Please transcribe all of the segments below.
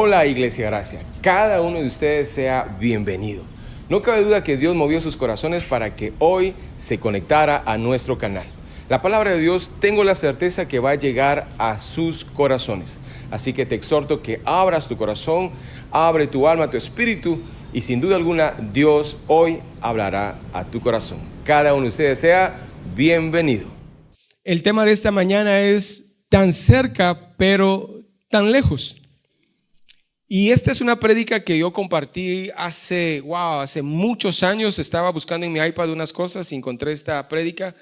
Hola Iglesia Gracia, cada uno de ustedes sea bienvenido. No cabe duda que Dios movió sus corazones para que hoy se conectara a nuestro canal. La palabra de Dios tengo la certeza que va a llegar a sus corazones. Así que te exhorto que abras tu corazón, abre tu alma, tu espíritu y sin duda alguna Dios hoy hablará a tu corazón. Cada uno de ustedes sea bienvenido. El tema de esta mañana es tan cerca pero tan lejos. Y esta es una prédica que yo compartí hace muchos años. Estaba buscando en mi iPad unas cosas y encontré esta prédica.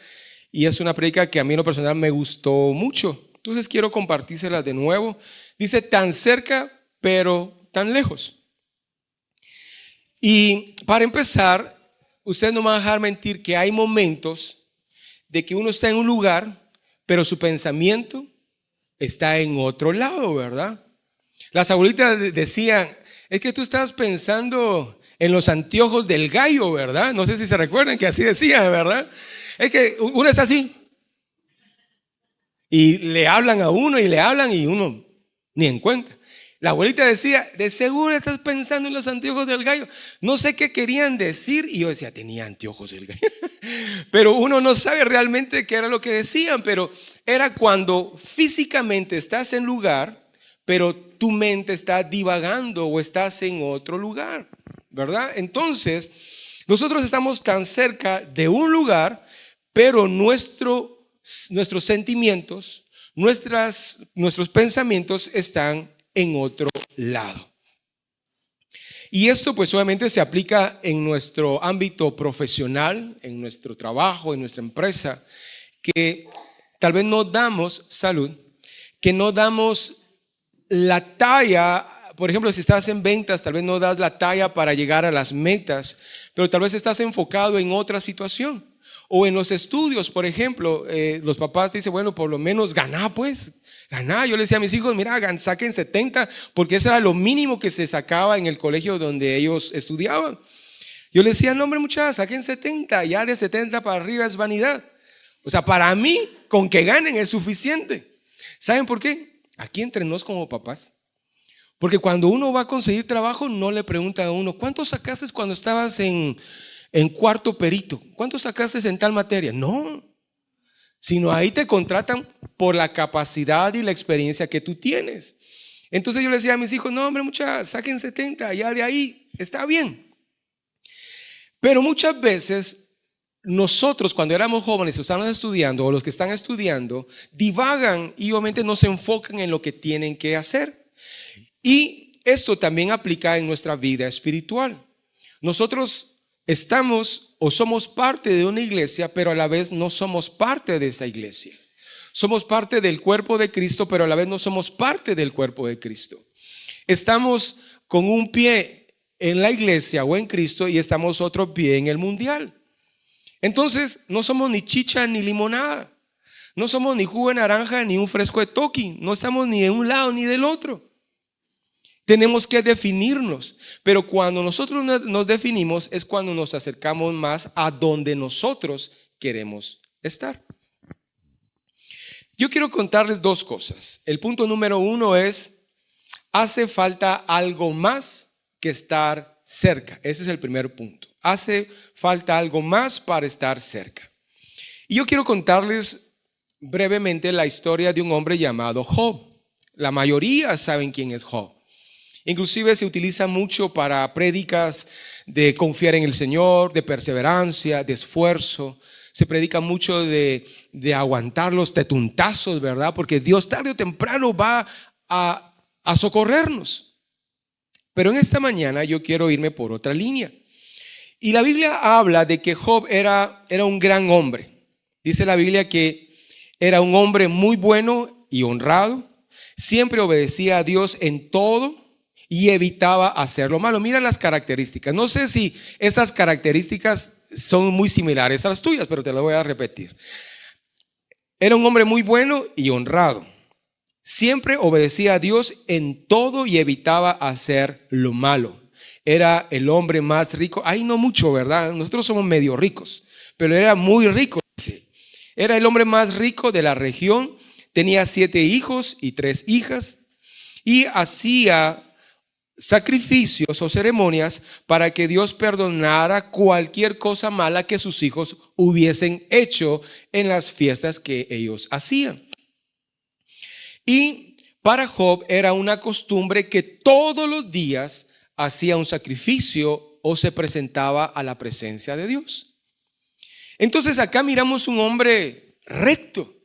Y es una prédica que a mí en lo personal me gustó mucho. Entonces quiero compartírselas de nuevo. Dice tan cerca pero tan lejos. Y para empezar, ustedes no me van a dejar mentir que hay momentos de que uno está en un lugar, pero su pensamiento está en otro lado, ¿verdad? Las abuelitas decían, es que tú estás pensando en los anteojos del gallo, ¿verdad? No sé si se recuerdan que así decían, ¿verdad? Es que uno está así y le hablan a uno y le hablan y uno ni en cuenta. La abuelita decía, de seguro estás pensando en los anteojos del gallo. No sé qué querían decir y yo decía, tenía anteojos el gallo. Pero uno no sabe realmente qué era lo que decían, pero era cuando físicamente estás en lugar, pero tu mente está divagando o estás en otro lugar, ¿verdad? Entonces, nosotros estamos tan cerca de un lugar, pero nuestros sentimientos, nuestros pensamientos están en otro lado. Y esto pues obviamente se aplica en nuestro ámbito profesional, en nuestro trabajo, en nuestra empresa, que tal vez no damos salud, que no damos la talla. Por ejemplo, si estás en ventas, tal vez no das la talla para llegar a las metas, pero tal vez estás enfocado en otra situación. O en los estudios, por ejemplo, los papás te dicen, bueno, por lo menos ganá pues. Ganá. Yo le decía a mis hijos, mira, saquen 70, porque eso era lo mínimo que se sacaba en el colegio donde ellos estudiaban. Yo les decía, no hombre muchachos, saquen 70, ya de 70 para arriba es vanidad. O sea, para mí, con que ganen es suficiente. ¿Saben por qué? Aquí entre nos como papás. Porque cuando uno va a conseguir trabajo, no le preguntan a uno, ¿cuánto sacaste cuando estabas en cuarto perito? ¿Cuánto sacaste en tal materia? No. Sino ahí te contratan por la capacidad y la experiencia que tú tienes. Entonces yo le decía a mis hijos, no hombre muchachos, saquen 70, ya de ahí está bien. Pero muchas veces nosotros cuando éramos jóvenes o estábamos estudiando, o los que están estudiando, divagan y obviamente no se enfocan en lo que tienen que hacer. Y esto también aplica en nuestra vida espiritual. Nosotros estamos o somos parte de una iglesia, pero a la vez no somos parte de esa iglesia. Somos parte del cuerpo de Cristo, pero a la vez no somos parte del cuerpo de Cristo. Estamos con un pie en la iglesia o en Cristo y estamos otro pie en el mundial. Entonces no somos ni chicha ni limonada. No somos ni jugo de naranja ni un fresco de toqui. No estamos ni de un lado ni del otro. Tenemos que definirnos, pero cuando nosotros nos definimos es cuando nos acercamos más a donde nosotros queremos estar. Yo quiero contarles dos cosas. El punto número uno es, hace falta algo más que estar cerca. Ese es el primer punto. Hace falta algo más para estar cerca. Y yo quiero contarles brevemente la historia de un hombre llamado Job. La mayoría saben quién es Job. Inclusive se utiliza mucho para prédicas de confiar en el Señor, de perseverancia, de esfuerzo. Se predica mucho de aguantar los tetuntazos, ¿verdad? Porque Dios tarde o temprano va a socorrernos. Pero en esta mañana yo quiero irme por otra línea. Y la Biblia habla de que Job era un gran hombre. Dice la Biblia que era un hombre muy bueno y honrado. Siempre obedecía a Dios en todo y evitaba hacer lo malo. Mira las características. No sé si esas características son muy similares a las tuyas, pero te las voy a repetir. Era un hombre muy bueno y honrado. Siempre obedecía a Dios en todo y evitaba hacer lo malo. Era el hombre más rico. Ahí no mucho, ¿verdad? Nosotros somos medio ricos, pero era muy rico. Era el hombre más rico de la región. Tenía 7 hijos y 3 hijas y hacía sacrificios o ceremonias para que Dios perdonara cualquier cosa mala que sus hijos hubiesen hecho en las fiestas que ellos hacían. Y para Job era una costumbre que todos los días hacía un sacrificio o se presentaba a la presencia de Dios. Entonces acá miramos un hombre recto.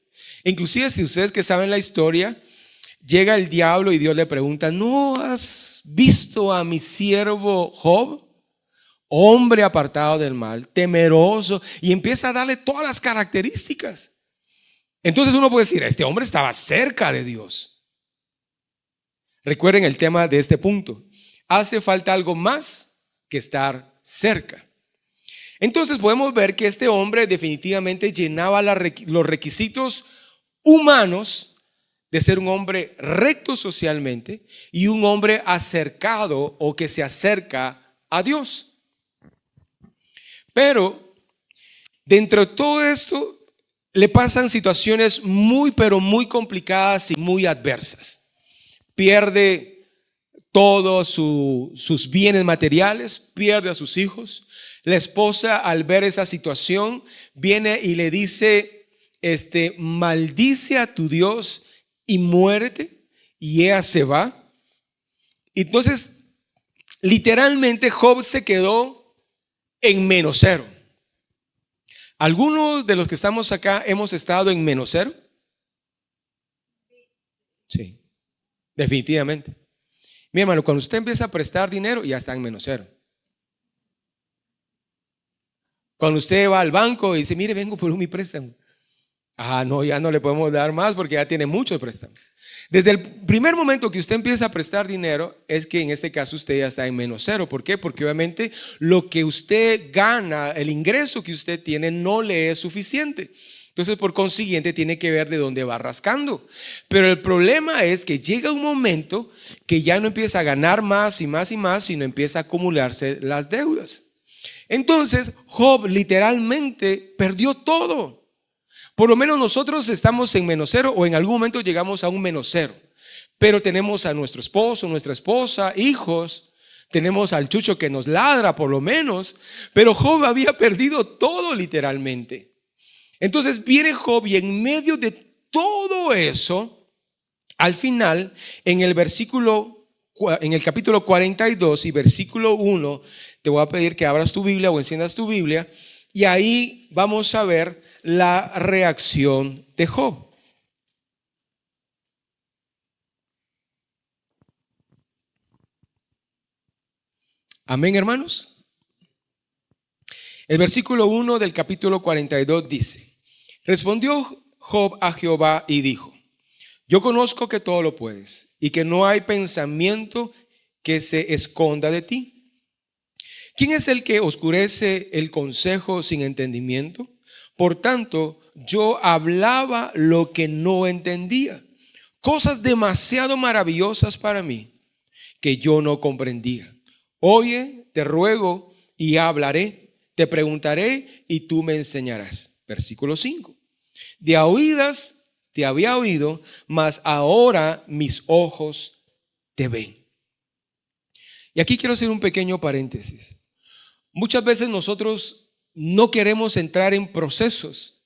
Inclusive, si ustedes que saben la historia, llega el diablo y Dios le pregunta: ¿no has visto a mi siervo Job? Hombre apartado del mal, temeroso, y empieza a darle todas las características. Entonces uno puede decir: este hombre estaba cerca de Dios. Recuerden el tema de este punto: hace falta algo más que estar cerca. Entonces podemos ver que este hombre definitivamente llenaba los requisitos humanos de ser un hombre recto socialmente y un hombre acercado o que se acerca a Dios. Pero dentro de todo esto le pasan situaciones pero muy complicadas y muy adversas. Pierde todos sus bienes materiales, pierde a sus hijos. La esposa, al ver esa situación, viene y le dice: maldice a tu Dios y muérete, y ella se va. Entonces literalmente Job se quedó en -0. ¿Algunos de los que estamos acá hemos estado en -0? Sí, definitivamente. Mi hermano, cuando usted empieza a prestar dinero, ya está en -0. Cuando usted va al banco y dice: mire, vengo por mi préstamo. No, ya no le podemos dar más porque ya tiene muchos préstamos. Desde el primer momento que usted empieza a prestar dinero, es que en este caso usted ya está en -0. ¿Por qué? Porque obviamente lo que usted gana, el ingreso que usted tiene, no le es suficiente. Entonces, por consiguiente, tiene que ver de dónde va rascando. Pero el problema es que llega un momento que ya no empieza a ganar más y más y más, sino empieza a acumularse las deudas. Entonces, Job literalmente perdió todo. Por lo menos nosotros estamos en -0 o en algún momento llegamos a un -0. Pero tenemos a nuestro esposo, nuestra esposa, hijos. Tenemos al chucho que nos ladra por lo menos. Pero Job había perdido todo literalmente. Entonces viene Job y en medio de todo eso, al final, en el capítulo 42 y versículo 1, te voy a pedir que abras tu Biblia o enciendas tu Biblia. Y ahí vamos a ver la reacción de Job. Amén, hermanos. El versículo 1 del capítulo 42 dice: respondió Job a Jehová y dijo: yo conozco que todo lo puedes y que no hay pensamiento que se esconda de ti. ¿Quién es el que oscurece el consejo sin entendimiento? Por tanto, yo hablaba lo que no entendía, cosas demasiado maravillosas para mí que yo no comprendía. Oye, te ruego y hablaré, te preguntaré y tú me enseñarás. Versículo 5. De a oídas te había oído, mas ahora mis ojos te ven. Y aquí quiero hacer un pequeño paréntesis. Muchas veces nosotros no queremos entrar en procesos.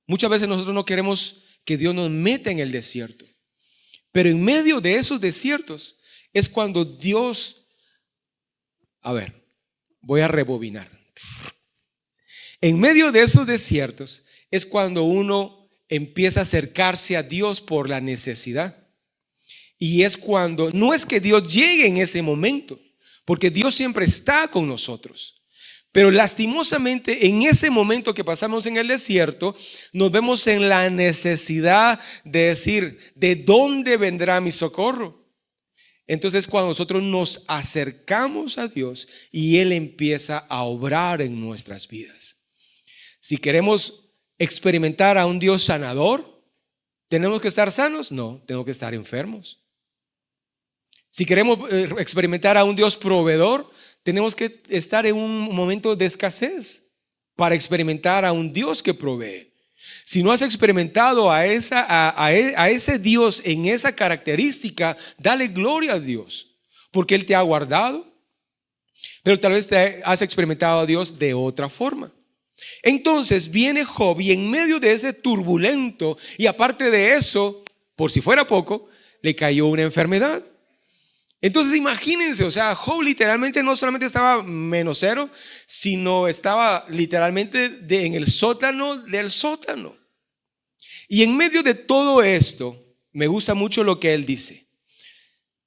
Muchas veces nosotros no queremos que Dios nos meta en el desierto. Pero en medio de esos desiertos es cuando Dios... voy a rebobinar. En medio de esos desiertos es cuando uno empieza a acercarse a Dios por la necesidad. Y es cuando, no es que Dios llegue en ese momento, porque Dios siempre está con nosotros. Pero lastimosamente en ese momento que pasamos en el desierto, nos vemos en la necesidad de decir: ¿de dónde vendrá mi socorro? Entonces cuando nosotros nos acercamos a Dios y Él empieza a obrar en nuestras vidas. Si queremos experimentar a un Dios sanador, ¿tenemos que estar sanos? No, tenemos que estar enfermos. Si queremos experimentar a un Dios proveedor, tenemos que estar en un momento de escasez para experimentar a un Dios que provee. Si no has experimentado a ese Dios en esa característica, dale gloria a Dios, porque Él te ha guardado, pero tal vez te has experimentado a Dios de otra forma. Entonces viene Job y en medio de ese turbulento, y aparte de eso, por si fuera poco, le cayó una enfermedad. Entonces imagínense, o sea, Job literalmente no solamente estaba menos cero, sino estaba literalmente en el sótano del sótano. Y en medio de todo esto, me gusta mucho lo que él dice.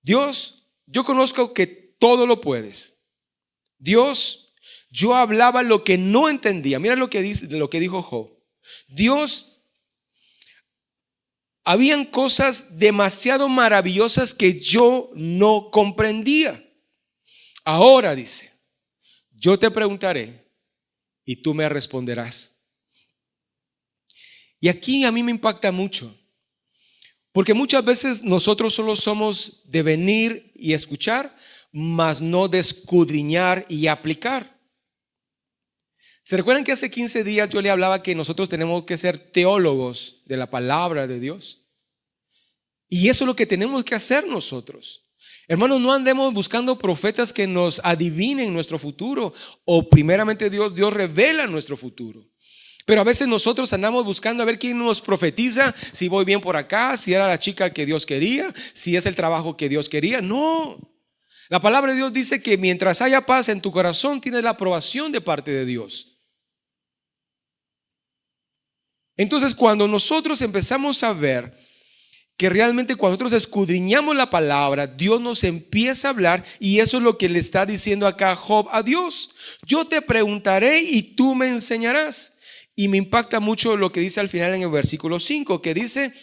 Dios, yo conozco que todo lo puedes. Dios, yo hablaba lo que no entendía. Mira lo que dijo Job. Dios, habían cosas demasiado maravillosas que yo no comprendía. Ahora dice, yo te preguntaré y tú me responderás. Y aquí a mí me impacta mucho, porque muchas veces nosotros solo somos de venir y escuchar, mas no de escudriñar y aplicar. ¿Se recuerdan que hace 15 días yo le hablaba que nosotros tenemos que ser teólogos de la palabra de Dios? Y eso es lo que tenemos que hacer nosotros. Hermanos, no andemos buscando profetas que nos adivinen nuestro futuro, o primeramente Dios revela nuestro futuro. Pero a veces nosotros andamos buscando a ver quién nos profetiza, si voy bien por acá, si era la chica que Dios quería, si es el trabajo que Dios quería. No. La palabra de Dios dice que mientras haya paz en tu corazón, tienes la aprobación de parte de Dios. Entonces, cuando nosotros empezamos a ver que realmente cuando nosotros escudriñamos la palabra, Dios nos empieza a hablar, y eso es lo que le está diciendo acá Job a Dios. Yo te preguntaré y tú me enseñarás. Y me impacta mucho lo que dice al final en el versículo 5, que dice: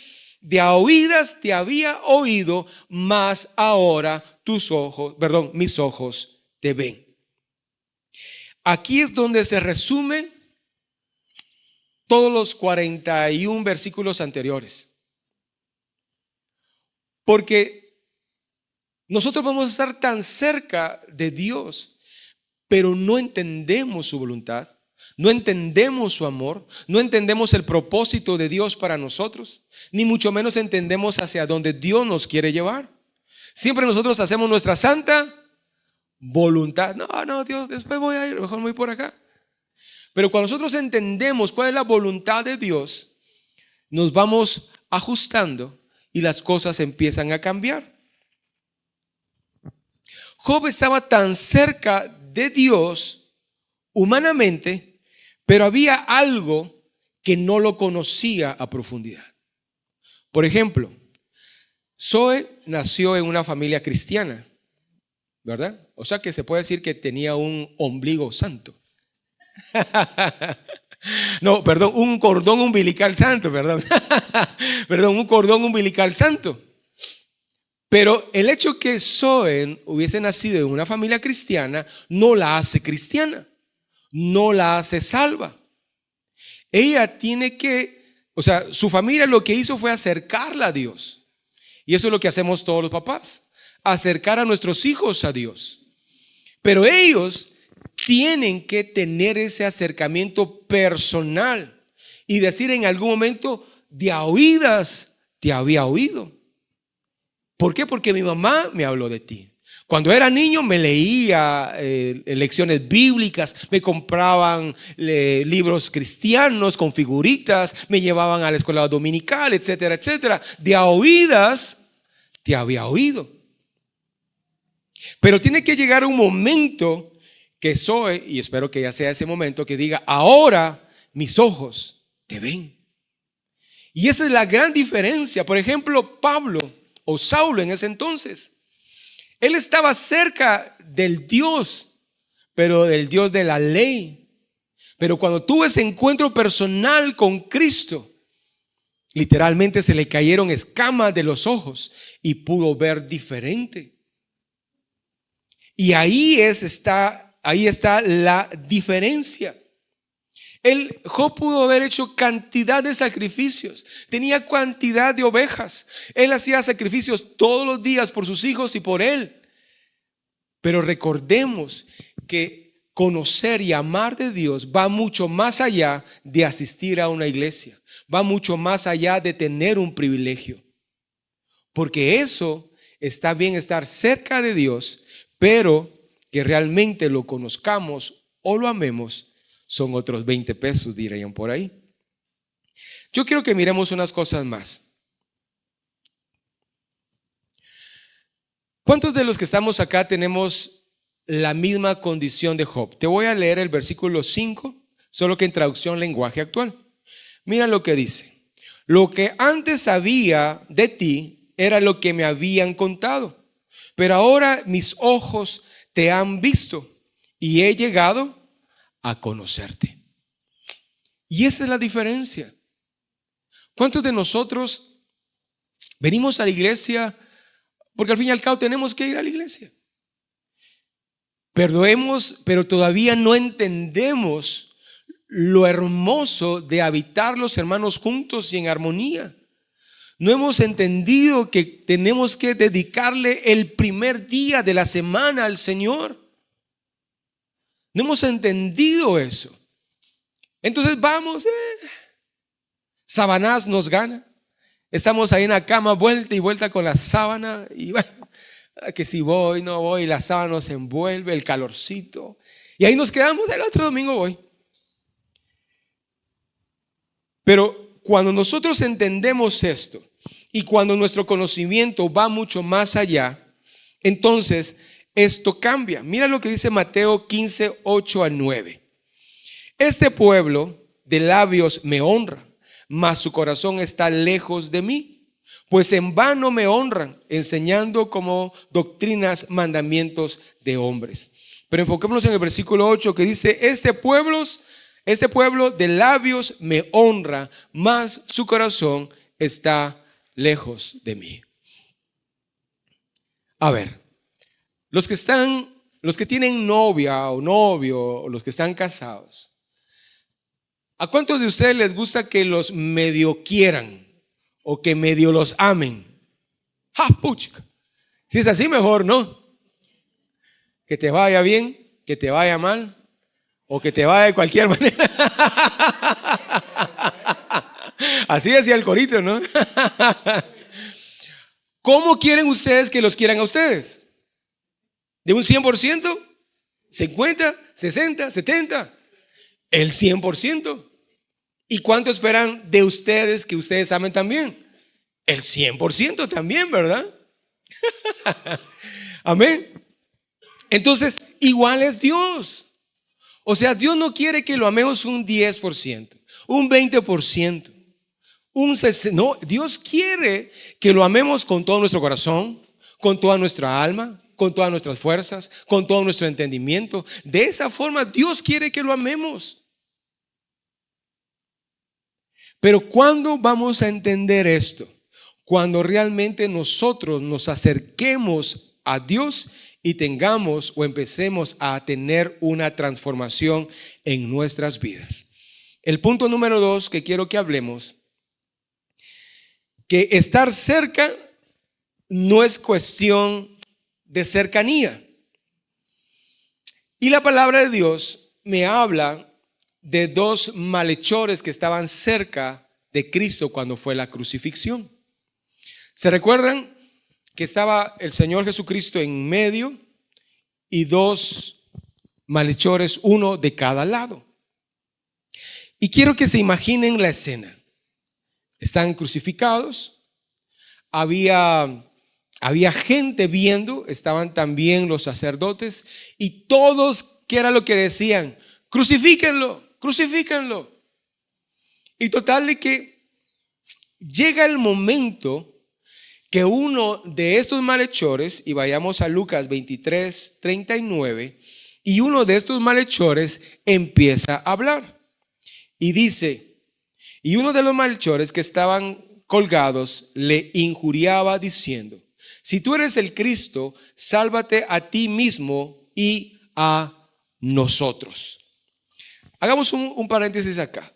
de a oídas te había oído, mas ahora mis ojos te ven. Aquí es donde se resume todos los 41 versículos anteriores. Porque nosotros vamos a estar tan cerca de Dios, pero no entendemos su voluntad, no entendemos su amor, no entendemos el propósito de Dios para nosotros, ni mucho menos entendemos hacia dónde Dios nos quiere llevar. Siempre nosotros hacemos nuestra santa voluntad. No, Dios, después voy a ir, mejor me voy por acá. Pero cuando nosotros entendemos cuál es la voluntad de Dios, nos vamos ajustando y las cosas empiezan a cambiar. Job estaba tan cerca de Dios humanamente, pero había algo que no lo conocía a profundidad. Por ejemplo, Zoe nació en una familia cristiana, ¿verdad? O sea que se puede decir que tenía un ombligo santo. No, perdón, un cordón umbilical santo, perdón. Perdón, un cordón umbilical santo. Pero el hecho que Zoe hubiese nacido en una familia cristiana no la hace cristiana, no la hace salva. Ella tiene que, su familia lo que hizo fue acercarla a Dios. Y eso es lo que hacemos todos los papás, acercar a nuestros hijos a Dios. Pero ellos tienen que tener ese acercamiento personal y decir en algún momento: de a oídas te había oído. ¿Por qué? Porque mi mamá me habló de ti. Cuando era niño me leía lecciones bíblicas, me compraban libros cristianos con figuritas, me llevaban a la escuela dominical, etcétera, etcétera. De a oídas te había oído. Pero tiene que llegar un momento que Zoe, y espero que ya sea ese momento, que diga: ahora mis ojos te ven. Y esa es la gran diferencia. Por ejemplo, Pablo o Saulo en ese entonces, él estaba cerca del Dios, pero del Dios de la ley. Pero cuando tuvo ese encuentro personal con Cristo, literalmente se le cayeron escamas de los ojos y pudo ver diferente. Y ahí está la diferencia. Job pudo haber hecho cantidad de sacrificios, tenía cantidad de ovejas, él hacía sacrificios todos los días por sus hijos y por él. Pero recordemos que conocer y amar de Dios va mucho más allá de asistir a una iglesia, va mucho más allá de tener un privilegio, porque eso está bien estar cerca de Dios, pero que realmente lo conozcamos o lo amemos, son otros 20 pesos, dirían por ahí. Yo quiero que miremos unas cosas más. ¿Cuántos de los que estamos acá tenemos la misma condición de Job? Te voy a leer el versículo 5, solo que en traducción lenguaje actual. Mira lo que dice. Lo que antes sabía de ti era lo que me habían contado, pero ahora mis ojos te han visto y he llegado a conocerte. Y esa es la diferencia. ¿Cuántos de nosotros venimos a la iglesia porque al fin y al cabo tenemos que ir a la iglesia? Pero todavía no entendemos lo hermoso de habitar los hermanos juntos y en armonía. No hemos entendido que tenemos que dedicarle el primer día de la semana al Señor. No hemos entendido eso. Entonces vamos, Sabanás nos gana. Estamos ahí en la cama, vuelta y vuelta con la sábana. Y bueno, que si voy, no voy, la sábana nos envuelve, el calorcito. Y ahí nos quedamos, el otro domingo voy. Pero cuando nosotros entendemos esto y cuando nuestro conocimiento va mucho más allá, entonces esto cambia. Mira lo que dice Mateo 15, 8 al 9. Este pueblo de labios me honra, mas su corazón está lejos de mí, pues en vano me honran, enseñando como doctrinas mandamientos de hombres. Pero enfoquémonos en el versículo 8 que dice, este pueblo de labios me honra, mas su corazón está lejos de mí. A ver, los que tienen novia o novio, o los que están casados, ¿a cuántos de ustedes les gusta que los medio quieran o que medio los amen? ¡Ja, puchica! Si es así, mejor no. Que te vaya bien, que te vaya mal, o que te vaya de cualquier manera. Así decía el corito, ¿no? ¿Cómo quieren ustedes que los quieran a ustedes? ¿De un 100%? ¿50? ¿60? ¿70? El 100%. ¿Y cuánto esperan de ustedes que ustedes amen también? El 100% también, ¿verdad? Amén. Entonces, igual es Dios. O sea, Dios no quiere que lo amemos un 10%, un 20%, un 60%. No, Dios quiere que lo amemos con todo nuestro corazón, con toda nuestra alma, con todas nuestras fuerzas, con todo nuestro entendimiento. De esa forma Dios quiere que lo amemos. Pero ¿cuándo vamos a entender esto? Cuando realmente nosotros nos acerquemos a Dios y tengamos o empecemos a tener una transformación en nuestras vidas. El punto número 2 que quiero que hablemos, que estar cerca no es cuestión de cercanía. Y la palabra de Dios me habla de dos malhechores que estaban cerca de Cristo cuando fue la crucifixión. ¿Se recuerdan que estaba el Señor Jesucristo en medio y dos malhechores, uno de cada lado? Y quiero que se imaginen la escena. Están crucificados, había gente viendo, estaban también los sacerdotes y todos, ¿qué era lo que decían? Crucifíquenlo, crucifíquenlo. Y total de que llega el momento que uno de estos malhechores, y vayamos a Lucas 23, 39, y uno de estos malhechores empieza a hablar y dice, y uno de los malhechores que estaban colgados le injuriaba diciendo, si tú eres el Cristo, sálvate a ti mismo y a nosotros. Hagamos un paréntesis acá.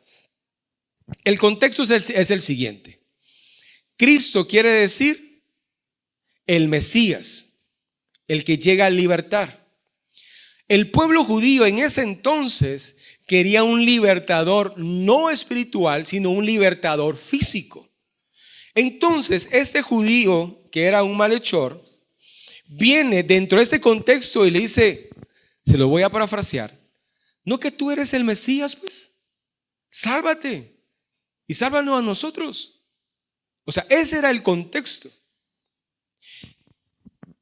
El contexto es el siguiente. Cristo quiere decir el Mesías, el que llega a libertar. El pueblo judío en ese entonces quería un libertador no espiritual, sino un libertador físico. Entonces, este judío, que era un malhechor, viene dentro de este contexto y le dice, se lo voy a parafrasear, no que tú eres el Mesías, pues, sálvate y sálvanos a nosotros. O sea, ese era el contexto.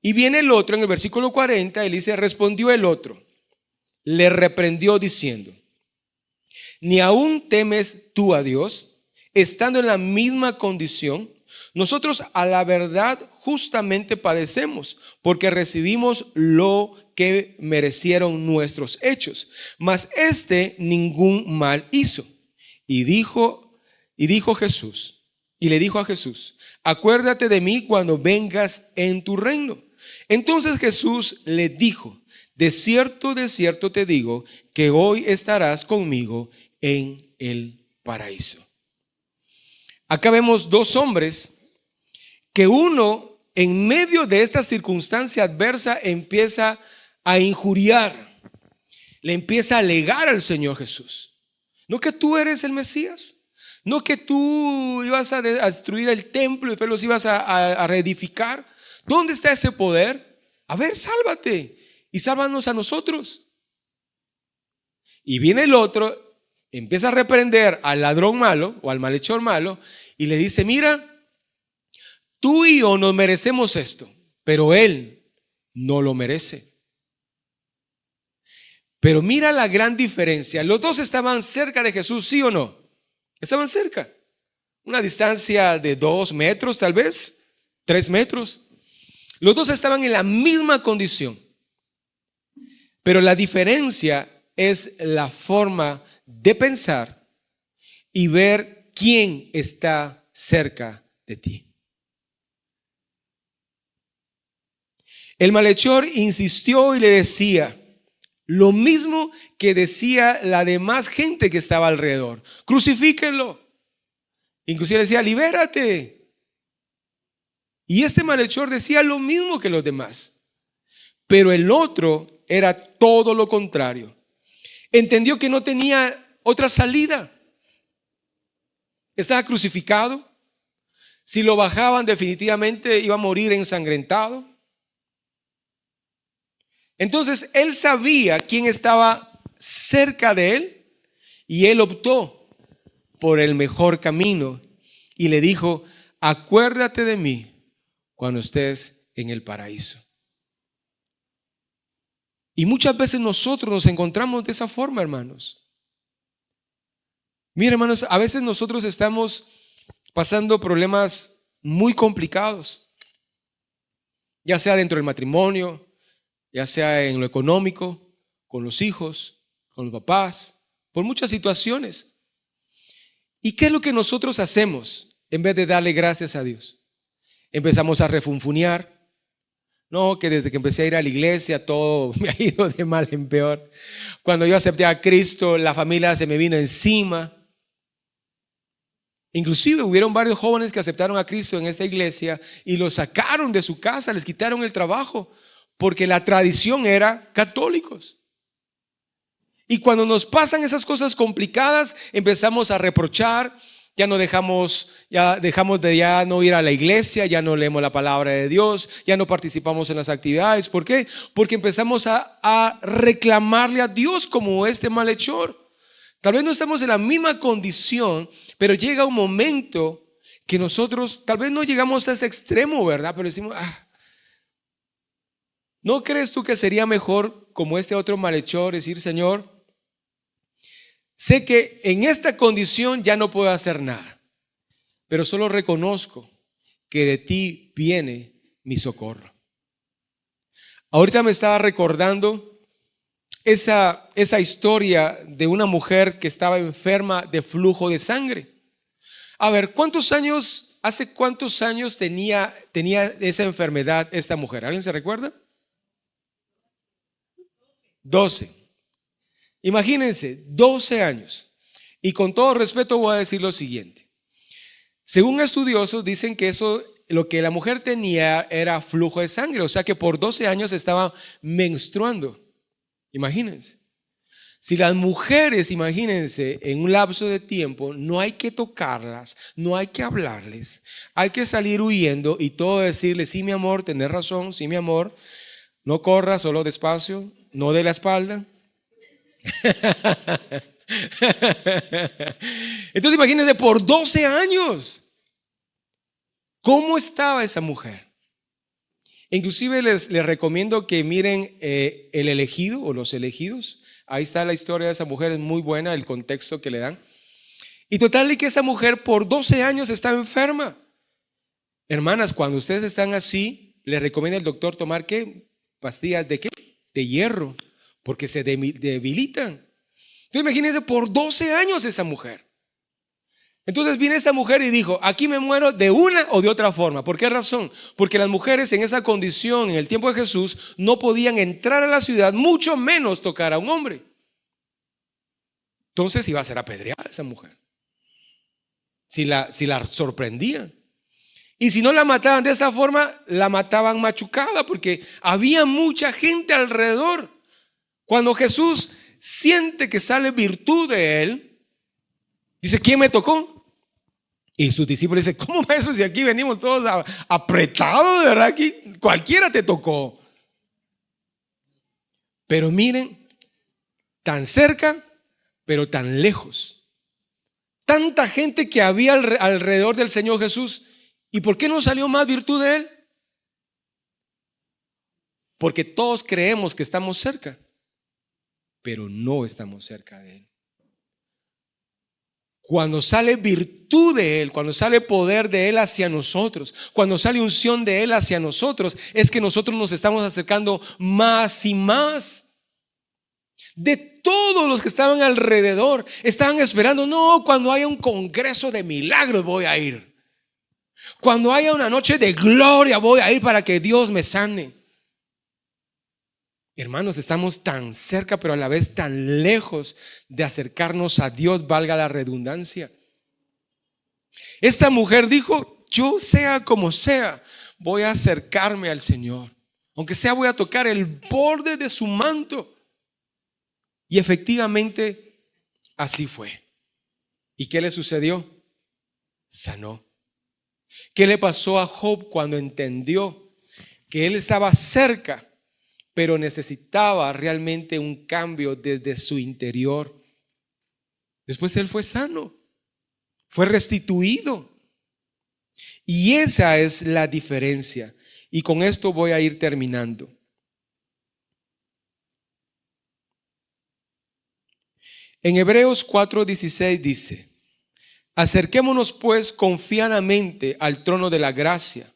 Y viene el otro en el versículo 40 y le dice, respondió el otro, le reprendió diciendo, ¿ni aún temes tú a Dios, estando en la misma condición? Nosotros a la verdad justamente padecemos, porque recibimos lo que merecieron nuestros hechos, mas este ningún mal hizo. Y le dijo a Jesús, acuérdate de mí cuando vengas en tu reino. Entonces Jesús le dijo, de cierto te digo, que hoy estarás conmigo en el paraíso. Acá vemos dos hombres que uno en medio de esta circunstancia adversa empieza a injuriar, le empieza a alegar al Señor Jesús. No que tú eres el Mesías, no que tú ibas a destruir el templo y después los ibas a reedificar. ¿Dónde está ese poder? A ver, sálvate y sálvanos a nosotros. Y viene el otro, empieza a reprender al ladrón malo o al malhechor malo y le dice, mira, tú y yo nos merecemos esto, pero él no lo merece. Pero mira la gran diferencia. Los dos estaban cerca de Jesús, ¿sí o no? Estaban cerca. Una distancia de 2 metros, tal vez, 3 metros. Los dos estaban en la misma condición. Pero la diferencia es la forma de pensar y ver quién está cerca de ti. El malhechor insistió y le decía lo mismo que decía la demás gente que estaba alrededor: crucifíquenlo. Inclusive decía, libérate. Y este malhechor decía lo mismo que los demás, pero el otro era todo lo contrario. Entendió que no tenía otra salida. Estaba crucificado. Si lo bajaban, definitivamente iba a morir ensangrentado. Entonces él sabía quién estaba cerca de él y él optó por el mejor camino y le dijo, acuérdate de mí cuando estés en el paraíso. Y muchas veces nosotros nos encontramos de esa forma, hermanos. Miren, hermanos, a veces nosotros estamos pasando problemas muy complicados, ya sea dentro del matrimonio, ya sea en lo económico, con los hijos, con los papás, por muchas situaciones. ¿Y qué es lo que nosotros hacemos en vez de darle gracias a Dios? Empezamos a refunfunear. No, que desde que empecé a ir a la iglesia todo me ha ido de mal en peor. Cuando yo acepté a Cristo, la familia se me vino encima. Inclusive hubieron varios jóvenes que aceptaron a Cristo en esta iglesia y los sacaron de su casa, les quitaron el trabajo, porque la tradición era católicos. Y cuando nos pasan esas cosas complicadas, empezamos a reprochar, ya dejamos de no ir a la iglesia, ya no leemos la palabra de Dios, ya no participamos en las actividades. ¿Por qué? Porque empezamos a reclamarle a Dios como este malhechor. Tal vez no estamos en la misma condición, pero llega un momento que nosotros tal vez no llegamos a ese extremo, ¿verdad? Pero decimos, ¿no crees tú que sería mejor como este otro malhechor decir, Señor, sé que en esta condición ya no puedo hacer nada, pero solo reconozco que de ti viene mi socorro? Ahorita me estaba recordando esa historia de una mujer que estaba enferma de flujo de sangre. A ver, hace cuántos años tenía esa enfermedad esta mujer? ¿Alguien se recuerda? 12. Imagínense, 12 años. Y con todo respeto voy a decir lo siguiente. Según estudiosos dicen que lo que la mujer tenía era flujo de sangre, o sea que por 12 años estaba menstruando. Imagínense. Si las mujeres, imagínense, en un lapso de tiempo, no hay que tocarlas, no hay que hablarles, hay que salir huyendo y todo decirles, sí mi amor, tenés razón, sí mi amor, no corras, solo despacio, no de la espalda. Entonces imagínense, por 12 años, ¿cómo estaba esa mujer? Inclusive les recomiendo que miren El Elegido o Los Elegidos. Ahí está la historia de esa mujer, es muy buena el contexto que le dan. Y total y que esa mujer por 12 años estaba enferma. Hermanas, cuando ustedes están así, les recomienda el doctor tomar ¿qué? Pastillas de ¿qué? De hierro, porque se debilitan. Entonces imagínense por 12 años esa mujer. Entonces viene esa mujer y dijo, aquí me muero de una o de otra forma. ¿Por qué razón? Porque las mujeres en esa condición, en el tiempo de Jesús, no podían entrar a la ciudad, mucho menos tocar a un hombre. Entonces iba a ser apedreada esa mujer. Si la sorprendían. Y si no la mataban de esa forma, la mataban machucada, porque había mucha gente alrededor. Cuando Jesús siente que sale virtud de él, dice, ¿quién me tocó? Y sus discípulos dicen, ¿cómo maestro? Si aquí venimos todos apretados, de verdad, aquí cualquiera te tocó. Pero miren, tan cerca, pero tan lejos. Tanta gente que había alrededor del Señor Jesús. ¿Y por qué no salió más virtud de él? Porque todos creemos que estamos cerca, pero no estamos cerca de él. Cuando sale virtud de él, cuando sale poder de él hacia nosotros, cuando sale unción de él hacia nosotros, es que nosotros nos estamos acercando más y más. De todos los que estaban alrededor, estaban esperando, no, cuando haya un congreso de milagros voy a ir. Cuando haya una noche de gloria voy a ir para que Dios me sane. Hermanos, estamos tan cerca, pero a la vez tan lejos de acercarnos a Dios, valga la redundancia. Esta mujer dijo, yo sea como sea, voy a acercarme al Señor. Aunque sea, voy a tocar el borde de su manto. Y efectivamente, así fue. ¿Y qué le sucedió? Sanó. ¿Qué le pasó a Job cuando entendió que él estaba cerca, pero necesitaba realmente un cambio desde su interior? Después él fue sano, fue restituido. Y esa es la diferencia. Y con esto voy a ir terminando. En Hebreos 4:16 dice, acerquémonos pues confiadamente al trono de la gracia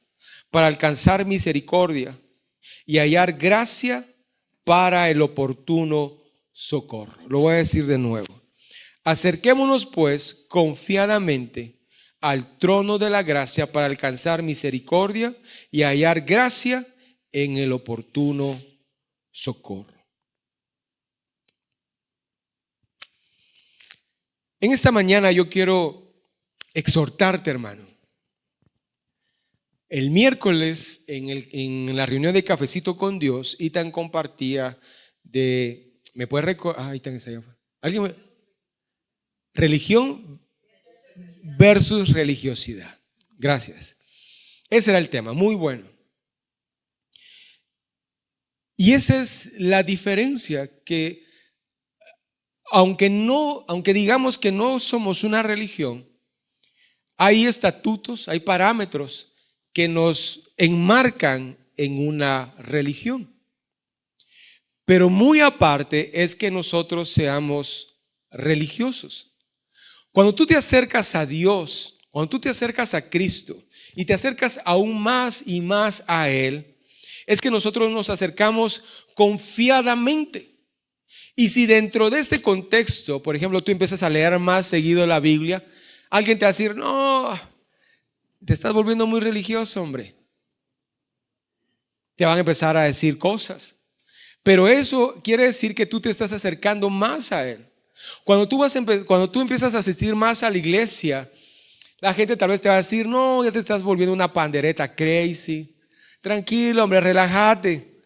para alcanzar misericordia y hallar gracia para el oportuno socorro. Lo voy a decir de nuevo. Acerquémonos pues confiadamente al trono de la gracia para alcanzar misericordia y hallar gracia en el oportuno socorro. En esta mañana yo quiero exhortarte, hermano. El miércoles en la reunión de Cafecito con Dios, Itan compartía de, ¿me puede recordar? Itan está allá afuera. ¿Alguien religión versus religiosidad. Gracias. Ese era el tema, muy bueno. Y esa es la diferencia, que aunque digamos que no somos una religión, hay estatutos, hay parámetros que nos enmarcan en una religión. Pero muy aparte es que nosotros seamos religiosos. Cuando tú te acercas a Dios, cuando tú te acercas a Cristo y te acercas aún más y más a Él, es que nosotros nos acercamos confiadamente. Y si dentro de este contexto, por ejemplo, tú empiezas a leer más seguido la Biblia, alguien te va a decir, no, te estás volviendo muy religioso, hombre. Te van a empezar a decir cosas. Pero eso quiere decir que tú te estás acercando más a Él. Cuando tú empiezas a asistir más a la iglesia, la gente tal vez te va a decir, no, ya te estás volviendo una pandereta crazy. Tranquilo, hombre, relájate.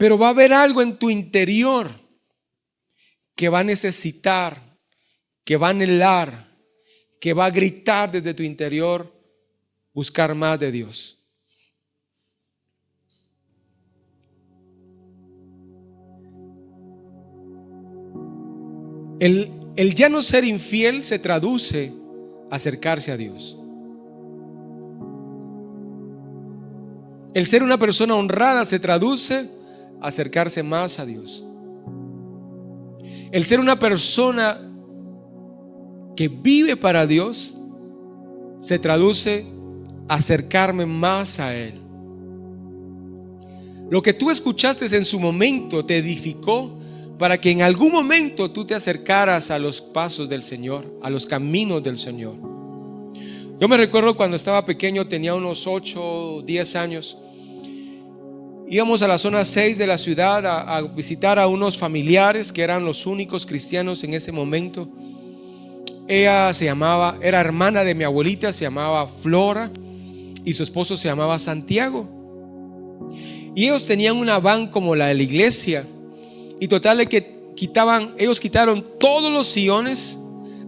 Pero va a haber algo en tu interior que va a necesitar, que va a anhelar, que va a gritar desde tu interior, buscar más de Dios. El ya no ser infiel se traduce a acercarse a Dios. El ser una persona honrada se traduce a acercarse más a Dios. El ser una persona que vive para Dios se traduce a acercarme más a Él. Lo que tú escuchaste en su momento te edificó para que en algún momento tú te acercaras a los pasos del Señor, a los caminos del Señor. Yo me recuerdo cuando estaba pequeño, tenía unos 8 o 10 años. Íbamos a la zona 6 de la ciudad a visitar a unos familiares que eran los únicos cristianos en ese momento. Ella era hermana de mi abuelita, se llamaba Flora, y su esposo se llamaba Santiago. Y ellos tenían una van como la de la iglesia. Y total de que ellos quitaron todos los sillones.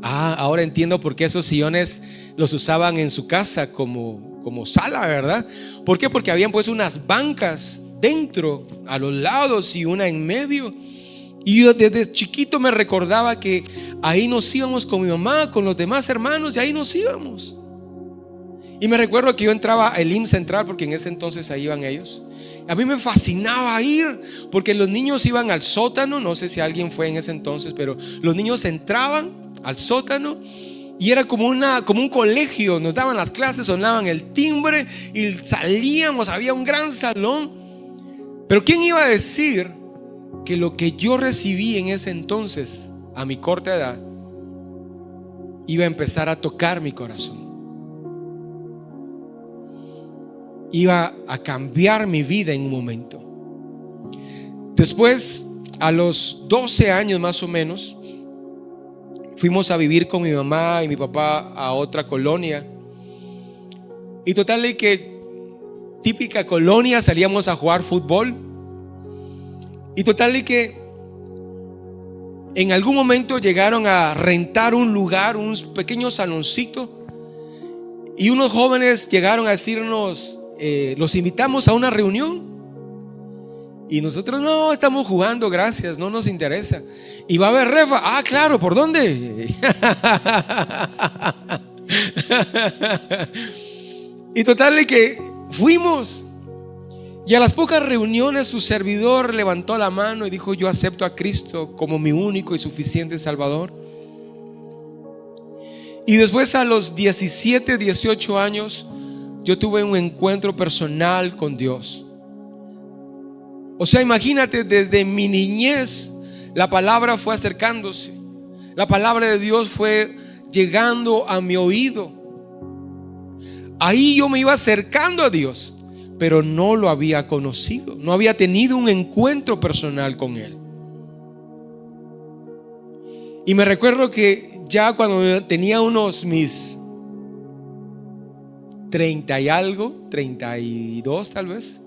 Ahora entiendo por qué esos sillones los usaban en su casa como sala, ¿verdad? ¿Por qué? Porque habían puesto unas bancas dentro, a los lados y una en medio. Y yo desde chiquito me recordaba que ahí nos íbamos con mi mamá, con los demás hermanos, y ahí nos íbamos. Y me recuerdo que yo entraba al IMSS Central, porque en ese entonces ahí iban ellos. A mí me fascinaba ir, porque los niños iban al sótano. No sé si alguien fue en ese entonces, pero los niños entraban al sótano y era como un colegio. Nos daban las clases, sonaban el timbre y salíamos, había un gran salón. Pero ¿quién iba a decir que lo que yo recibí en ese entonces, a mi corta edad, iba a empezar a tocar mi corazón? Iba a cambiar mi vida en un momento. Después, a los 12 años más o menos, fuimos a vivir con mi mamá y mi papá a otra colonia. Y total de que típica colonia, salíamos a jugar fútbol. Y total de que en algún momento llegaron a rentar un lugar, un pequeño saloncito. Y unos jóvenes llegaron a decirnos: los invitamos a una reunión. Y nosotros: no, estamos jugando, gracias, no nos interesa. Y va a haber refa. Claro, ¿por dónde? Y total de que fuimos. Y a las pocas reuniones su servidor levantó la mano y dijo: yo acepto a Cristo como mi único y suficiente Salvador. Y después, a los 17, 18 años, yo tuve un encuentro personal con Dios. O sea, imagínate, desde mi niñez la palabra fue acercándose. La palabra de Dios fue llegando a mi oído. Ahí yo me iba acercando a Dios, pero no lo había conocido, no había tenido un encuentro personal con Él. Y me recuerdo que ya cuando tenía mis 30 y algo, 32 tal vez,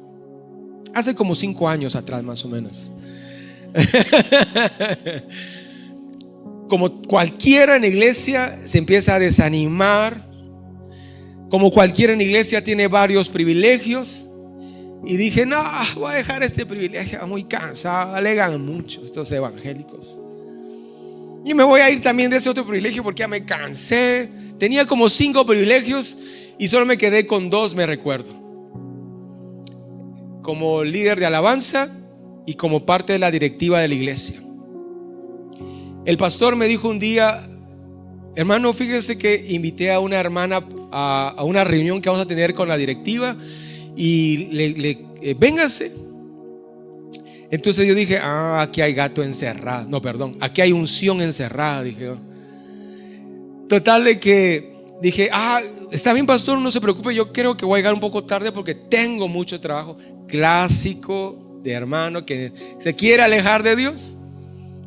hace como 5 años atrás más o menos. Como cualquiera en la iglesia se empieza a desanimar. Como cualquiera en la iglesia tiene varios privilegios. Y dije: no, voy a dejar este privilegio, muy cansado, alegan mucho estos evangélicos. Y me voy a ir también de ese otro privilegio porque ya me cansé. Tenía como 5 privilegios y solo me quedé con 2, me recuerdo. Como líder de alabanza y como parte de la directiva de la iglesia. El pastor me dijo un día: hermano, fíjese que invité a una hermana a una reunión que vamos a tener con la directiva y véngase. Entonces yo dije: aquí hay gato encerrado. No, perdón, aquí hay unción encerrada, dije yo. Total de que dije: está bien, pastor, no se preocupe, yo creo que voy a llegar un poco tarde porque tengo mucho trabajo. Clásico de hermano que se quiere alejar de Dios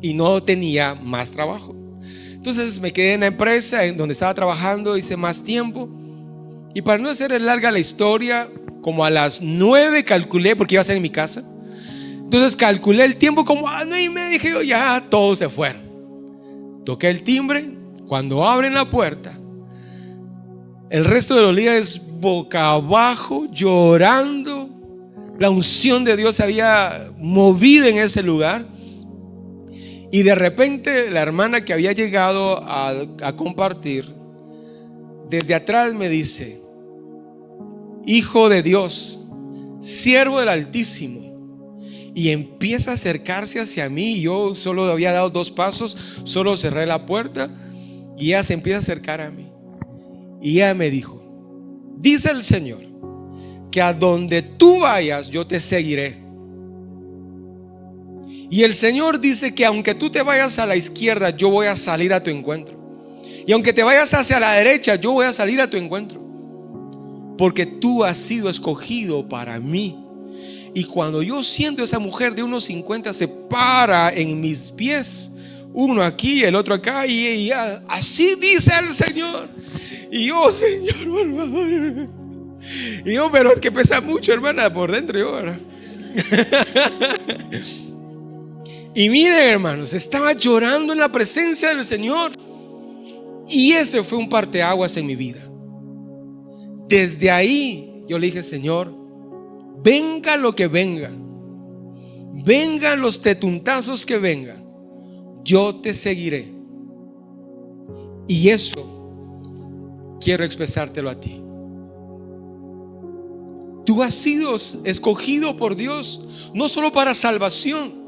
y no tenía más trabajo. Entonces me quedé en la empresa en donde estaba trabajando, hice más tiempo. Y para no hacer larga la historia, como a las 9 calculé, porque iba a ser en mi casa. Entonces calculé el tiempo como a 9:30, dije yo, ya todos se fueron. Toqué el timbre. Cuando abren la puerta, el resto de los líderes boca abajo, llorando. La unción de Dios se había movido en ese lugar. Y de repente la hermana que había llegado a compartir, desde atrás me dice: Hijo de Dios, siervo del Altísimo. Y empieza a acercarse hacia mí. Y yo solo había dado 2 pasos, solo cerré la puerta y ella se empieza a acercar a mí. Y ella me dijo: dice el Señor que a donde tú vayas yo te seguiré. Y el Señor dice que aunque tú te vayas a la izquierda, yo voy a salir a tu encuentro. Y aunque te vayas hacia la derecha, yo voy a salir a tu encuentro. Porque tú has sido escogido para mí. Y cuando yo siento esa mujer de unos 50 se para en mis pies, uno aquí, el otro acá, y así dice el Señor. Y yo, Señor, por favor. Y yo, pero es que pesa mucho, hermana, por dentro. Yo, y miren, hermanos, estaba llorando en la presencia del Señor. Y ese fue un parteaguas en mi vida. Desde ahí yo le dije: Señor, venga lo que venga, vengan los tetuntazos que vengan, yo te seguiré. Y eso quiero expresártelo a ti. Tú has sido escogido por Dios, no solo para salvación,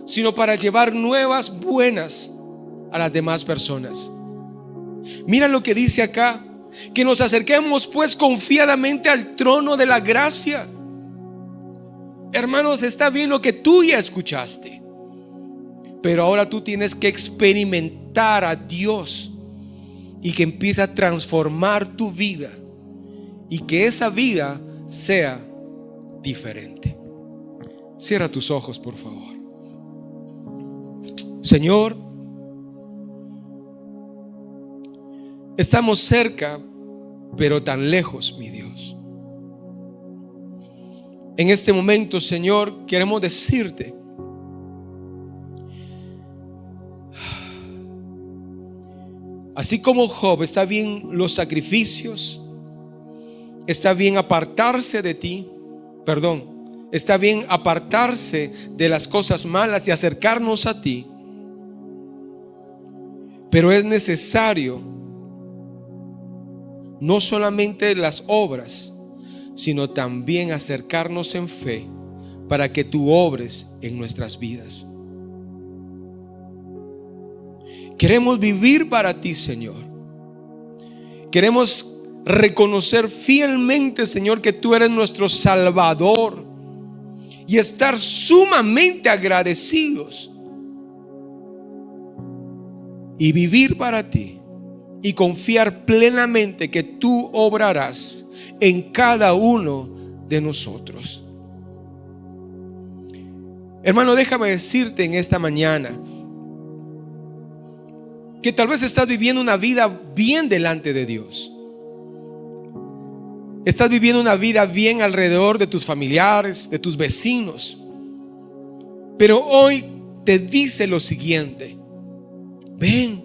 sino para llevar nuevas buenas a las demás personas. Mira lo que dice acá: que nos acerquemos pues confiadamente al trono de la gracia. Hermanos, está bien lo que tú ya escuchaste, pero ahora tú tienes que experimentar a Dios y que empiece a transformar tu vida y que esa vida sea diferente. Cierra tus ojos, por favor. Señor, estamos cerca, pero tan lejos, mi Dios. En este momento, Señor, queremos decirte: así como Job, está bien los sacrificios, está bien apartarse de ti, está bien apartarse de las cosas malas y acercarnos a ti, pero es necesario no solamente las obras, sino también acercarnos en fe para que tú obres en nuestras vidas. Queremos vivir para ti, Señor. Queremos reconocer fielmente, Señor, que tú eres nuestro Salvador y estar sumamente agradecidos y vivir para ti y confiar plenamente que tú obrarás en cada uno de nosotros. Hermano, déjame decirte en esta mañana que tal vez estás viviendo una vida bien delante de Dios. Estás viviendo una vida bien alrededor de tus familiares, de tus vecinos. Pero hoy te dice lo siguiente: ven,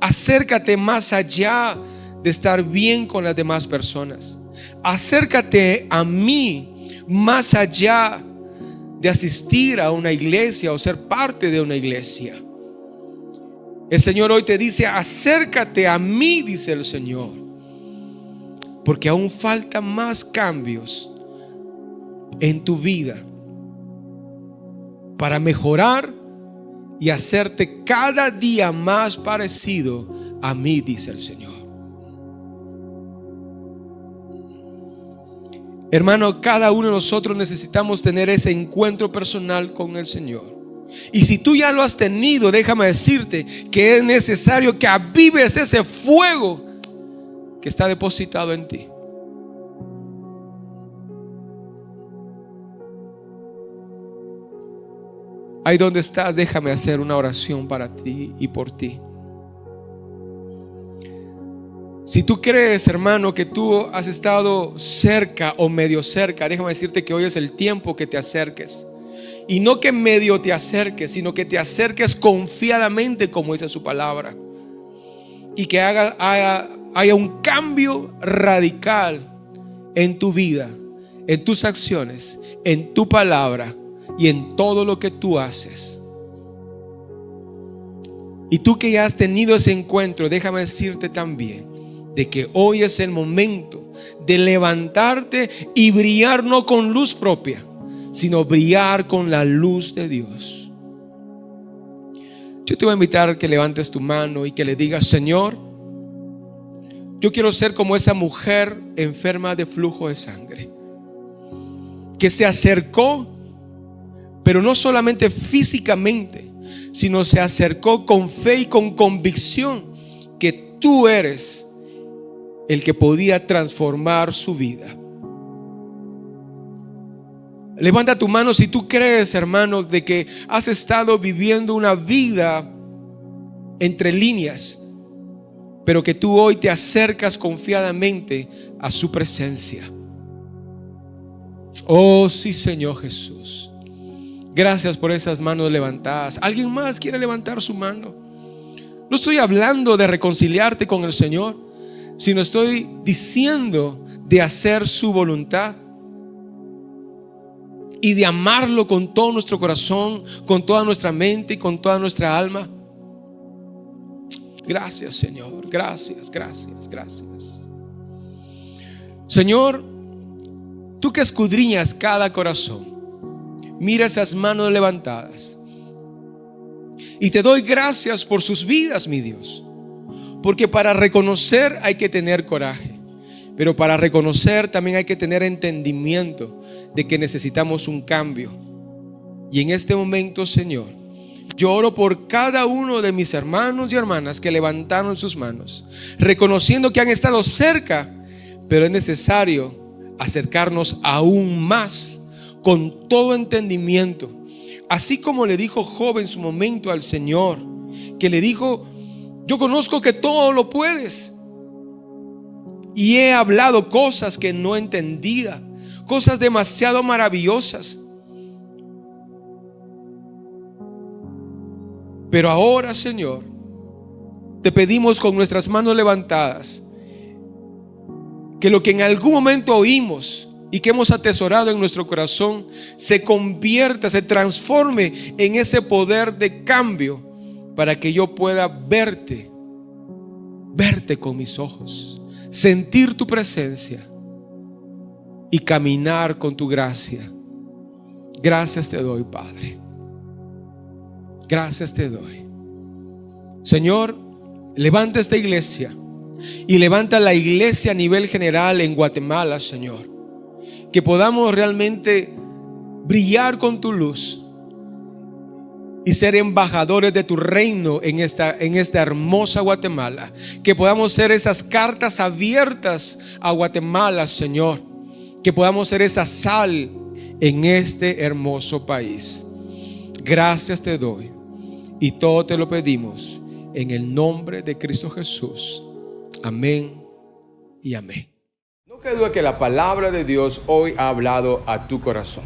acércate más allá de estar bien con las demás personas. Acércate a mí más allá de asistir a una iglesia o ser parte de una iglesia. El Señor hoy te dice: acércate a mí, dice el Señor, porque aún faltan más cambios en tu vida para mejorar y hacerte cada día más parecido a mí, dice el Señor. Hermano, cada uno de nosotros necesitamos tener ese encuentro personal con el Señor. Y si tú ya lo has tenido, déjame decirte que es necesario que avives ese fuego que está depositado en ti. Ahí donde estás, déjame hacer una oración para ti y por ti. Si tú crees, hermano, que tú has estado cerca o medio cerca, déjame decirte que hoy es el tiempo que te acerques. Y no que medio te acerques, sino que te acerques confiadamente, como dice su palabra. Y que haya un cambio radical en tu vida, en tus acciones, en tu palabra y en todo lo que tú haces. Y tú que ya has tenido ese encuentro, déjame decirte también de que hoy es el momento de levantarte y brillar, no con luz propia, sino brillar con la luz de Dios. Yo te voy a invitar a que levantes tu mano y que le digas: Señor, yo quiero ser como esa mujer enferma de flujo de sangre, que se acercó, pero no solamente físicamente, sino se acercó con fe y con convicción que tú eres el que podía transformar su vida. Levanta tu mano si tú crees, hermano, de que has estado viviendo una vida entre líneas, pero que tú hoy te acercas confiadamente a su presencia. Oh sí, Señor Jesús, gracias por esas manos levantadas. ¿Alguien más quiere levantar su mano? No estoy hablando de reconciliarte con el Señor, sino estoy diciendo de hacer su voluntad y de amarlo con todo nuestro corazón, con toda nuestra mente y con toda nuestra alma. Gracias, Señor. Gracias, gracias, gracias. Señor, tú que escudriñas cada corazón, mira esas manos levantadas y te doy gracias por sus vidas, mi Dios. Porque para reconocer hay que tener coraje, pero para reconocer también hay que tener entendimiento de que necesitamos un cambio. Y en este momento, Señor, yo oro por cada uno de mis hermanos y hermanas que levantaron sus manos, reconociendo que han estado cerca, pero es necesario acercarnos aún más con todo entendimiento. Así como le dijo Job en su momento al Señor, que le dijo: yo conozco que todo lo puedes, y he hablado cosas que no entendía, cosas demasiado maravillosas. Pero ahora, Señor, te pedimos con nuestras manos levantadas que lo que en algún momento oímos y que hemos atesorado en nuestro corazón se convierta, se transforme en ese poder de cambio, para que yo pueda verte con mis ojos, sentir tu presencia y caminar con tu gracia. Gracias te doy, Padre. Gracias te doy. Señor, levanta esta iglesia y levanta la iglesia a nivel general en Guatemala, Señor. Que podamos realmente brillar con tu luz y ser embajadores de tu reino en esta hermosa Guatemala. Que podamos ser esas cartas abiertas a Guatemala, Señor. Que podamos ser esa sal en este hermoso país. Gracias te doy y todo te lo pedimos en el nombre de Cristo Jesús. Amén y amén. No cabe duda que la palabra de Dios hoy ha hablado a tu corazón.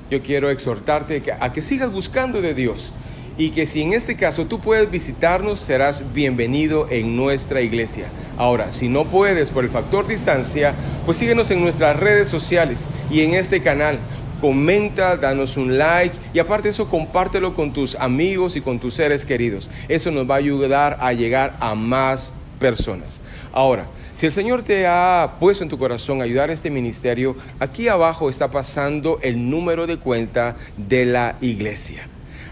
Yo quiero exhortarte a que sigas buscando de Dios, y que si en este caso tú puedes visitarnos, serás bienvenido en nuestra iglesia. Ahora, si no puedes por el factor distancia, pues síguenos en nuestras redes sociales y en este canal. Comenta, danos un like y aparte de eso, compártelo con tus amigos y con tus seres queridos. Eso nos va a ayudar a llegar a más personas. Ahora, si el Señor te ha puesto en tu corazón ayudar a este ministerio, aquí abajo está pasando el número de cuenta de la iglesia.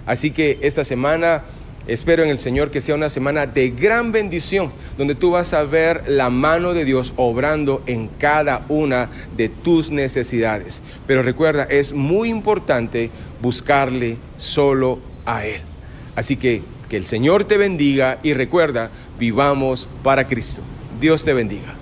Así que esta semana espero en el Señor que sea una semana de gran bendición, donde tú vas a ver la mano de Dios obrando en cada una de tus necesidades. Pero recuerda, es muy importante buscarle solo a Él. Así que el Señor te bendiga y recuerda, vivamos para Cristo. Dios te bendiga.